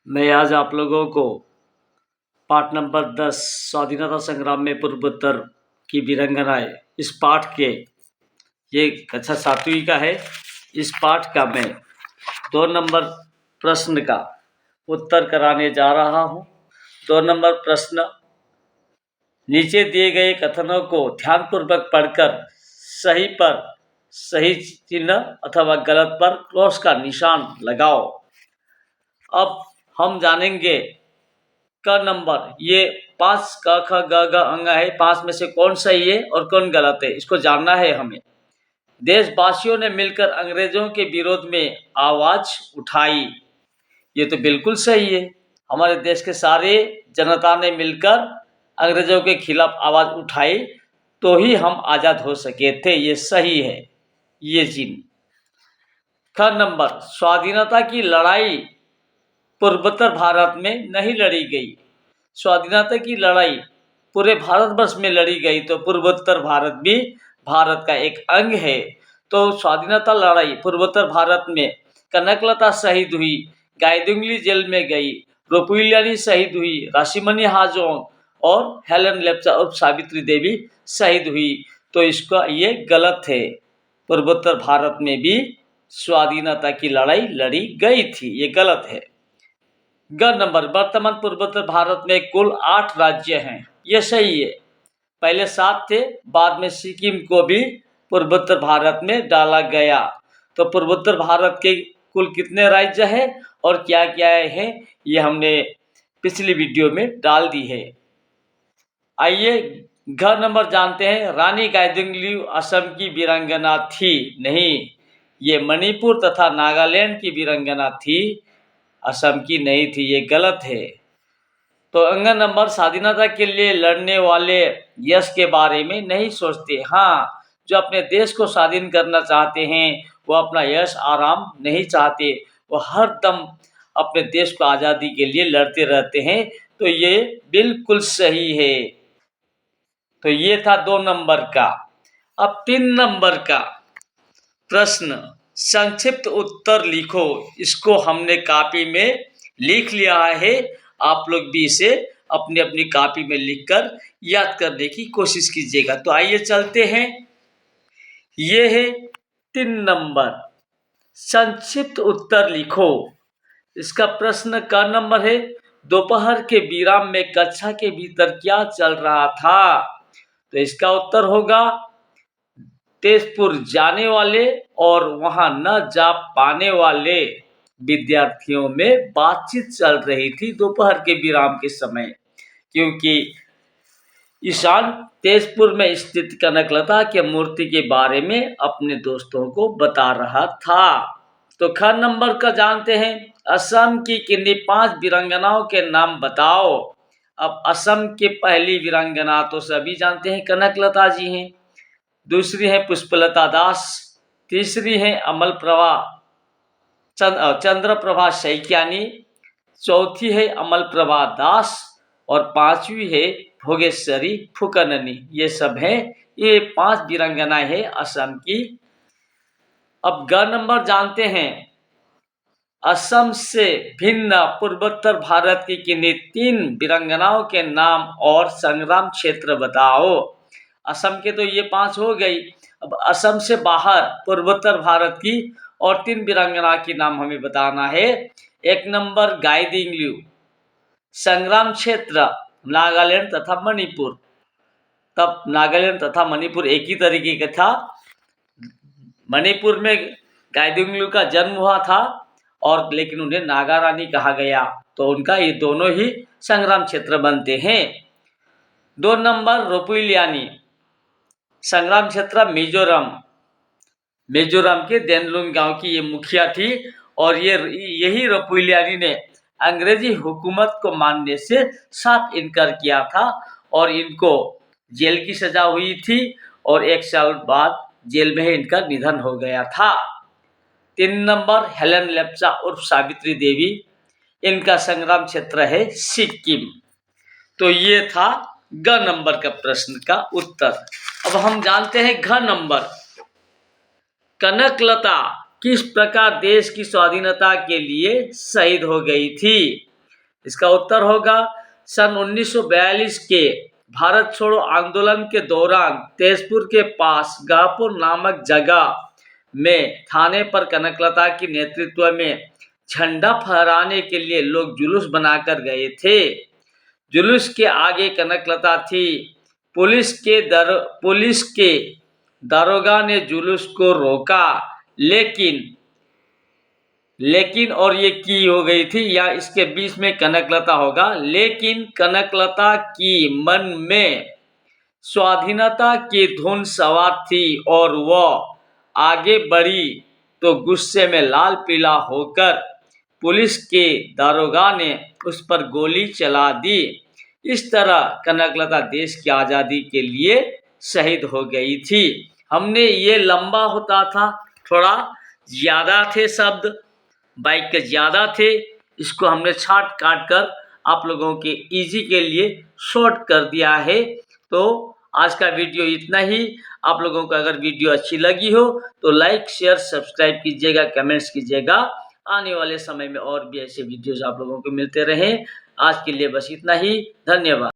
मैं आज आप लोगों को पाठ नंबर 10 स्वाधीनता संग्राम में पूर्वोत्तर की वीरांगनाएं इस पाठ के ये कक्षा 7वीं का है। इस पाठ का मैं 2 नंबर प्रश्न का उत्तर कराने जा रहा हूँ। 2 नंबर प्रश्न, नीचे दिए गए कथनों को ध्यानपूर्वक पढ़कर सही पर सही चिन्ह अथवा गलत पर क्रॉस का निशान लगाओ। अब हम जानेंगे क नंबर, ये 5 क ख ग घ अंग है, 5 में से कौन सही है और कौन गलत है, इसको जानना है हमें। देशवासियों ने मिलकर अंग्रेजों के विरोध में आवाज उठाई, ये तो बिल्कुल सही है। हमारे देश के सारे जनता ने मिलकर अंग्रेजों के खिलाफ आवाज उठाई तो ही हम आजाद हो सके थे, ये सही है, ये चिन्ह। ख नंबर, स्वाधीनता की लड़ाई पूर्वोत्तर भारत में नहीं लड़ी गई। स्वाधीनता की लड़ाई पूरे भारतवर्ष में लड़ी गई तो पूर्वोत्तर भारत भी भारत का एक अंग है। तो स्वाधीनता लड़ाई पूर्वोत्तर भारत में कनकलता शहीद हुई, गाइदुंगली जेल में गई, रुपइलियानी शहीद हुई, राशिमनी हाजोंग और हेलेन लेप्चा उर्फ सावित्री देवी शहीद हुई। तो इसका ये गलत है। पूर्वोत्तर भारत में भी स्वाधीनता की लड़ाई लड़ी गई थी, ये गलत है। ग नंबर, वर्तमान पूर्वोत्तर भारत में कुल 8 राज्य हैं, ये सही है। पहले 7 थे, बाद में सिक्किम को भी पूर्वोत्तर भारत में डाला गया। तो पूर्वोत्तर भारत के कुल कितने राज्य हैं और क्या क्या है, ये हमने पिछली वीडियो में डाल दी है। आइए घ नंबर जानते हैं। रानी गाइदुंगलिउ असम की वीरांगना थी, नहीं, ये मणिपुर तथा नागालैंड की वीरांगना थी, असम की नहीं थी, ये गलत है। तो अंग नंबर, स्वाधीनता के लिए लड़ने वाले यश के बारे में नहीं सोचते। हाँ, जो अपने देश को स्वाधीन करना चाहते हैं वो अपना यश आराम नहीं चाहते, वो हर दम अपने देश को आज़ादी के लिए लड़ते रहते हैं। तो ये बिल्कुल सही है। तो ये था 2 नंबर का। अब 3 नंबर का प्रश्न, संक्षिप्त उत्तर लिखो। इसको हमने कॉपी में लिख लिया है, आप लोग भी इसे अपनी अपनी कॉपी में लिखकर याद करने की कोशिश कीजिएगा। तो आइए चलते हैं। ये है 3 नंबर, संक्षिप्त उत्तर लिखो। इसका प्रश्न का नंबर है, दोपहर के विराम में कक्षा के भीतर क्या चल रहा था। तो इसका उत्तर होगा, तेजपुर जाने वाले और वहां न जा पाने वाले विद्यार्थियों में बातचीत चल रही थी दोपहर के विराम के समय, क्योंकि ईशान तेजपुर में स्थित कनकलता के मूर्ति के बारे में अपने दोस्तों को बता रहा था। तो ख नंबर का जानते हैं, असम की किन्हीं 5 वीरांगनाओं के नाम बताओ। अब असम के पहली वीरांगना तो सभी जानते हैं, कनकलता जी हैं। दूसरी है पुष्पलता दास, तीसरी है अमलप्रभा चंद्रप्रभा सैकियानी, चौथी है अमलप्रभा दास और 5वीं है भोगेश्वरी फुकननी। ये सब हैं, ये 5 वीरांगनाएं हैं असम की। अब ग नंबर जानते हैं, असम से भिन्न पूर्वोत्तर भारत की किन्हीं 3 वीरांगनाओं के नाम और संग्राम क्षेत्र बताओ। असम के तो ये 5 हो गई। अब असम से बाहर पूर्वोत्तर भारत की और 3 वीरांगना के नाम हमें बताना है। 1 नंबर गाइदिंगलिउ, संग्राम क्षेत्र नागालैंड तथा मणिपुर। तब नागालैंड तथा मणिपुर एक ही तरीके का था। मणिपुर में गाइदिंगलिउ का जन्म हुआ था और लेकिन उन्हें नागा रानी कहा गया, तो उनका ये दोनों ही संग्राम क्षेत्र बनते हैं। 2 नंबर रुपइलियानी, संग्राम क्षेत्र मिजोरम। मिजोरम के देनलुंग गांव की ये मुखिया थी और यही रुपइलियानी ने अंग्रेजी हुकूमत को मानने से साफ इनकार किया था और इनको जेल की सजा हुई थी और 1 साल बाद जेल में ही इनका निधन हो गया था। 3 नंबर हेलेन लेप्चा उर्फ सावित्री देवी, इनका संग्राम क्षेत्र है सिक्किम। तो ये था ग नंबर का प्रश्न का उत्तर। अब हम जानते हैं घ नंबर, कनकलता किस प्रकार देश की स्वाधीनता के लिए शहीद हो गई थी। इसका उत्तर होगा सन 1942 के भारत छोड़ो आंदोलन के दौरान तेजपुर के पास गाहपुर नामक जगह में थाने पर कनकलता के नेतृत्व में झंडा फहराने के लिए लोग जुलूस बनाकर गए थे। जुलूस के आगे कनकलता थी। पुलिस के दारोगा ने जुलूस को रोका, लेकिन और ये की हो गई थी, या इसके बीच में कनकलता होगा। लेकिन कनकलता की मन में स्वाधीनता की धुन सवार थी और वह आगे बढ़ी तो गुस्से में लाल पीला होकर पुलिस के दारोगा ने उस पर गोली चला दी। इस तरह कनकलता देश की आज़ादी के लिए शहीद हो गई थी। हमने ये लंबा होता था, थोड़ा ज़्यादा थे शब्द, बाइक के ज़्यादा थे, इसको हमने छाट काट कर आप लोगों के इजी के लिए शॉर्ट कर दिया है। तो आज का वीडियो इतना ही। आप लोगों को अगर वीडियो अच्छी लगी हो तो लाइक शेयर सब्सक्राइब कीजिएगा, कमेंट्स कीजिएगा। आने वाले समय में और भी ऐसे वीडियोस आप लोगों को मिलते रहें। आज के लिए बस इतना ही। धन्यवाद।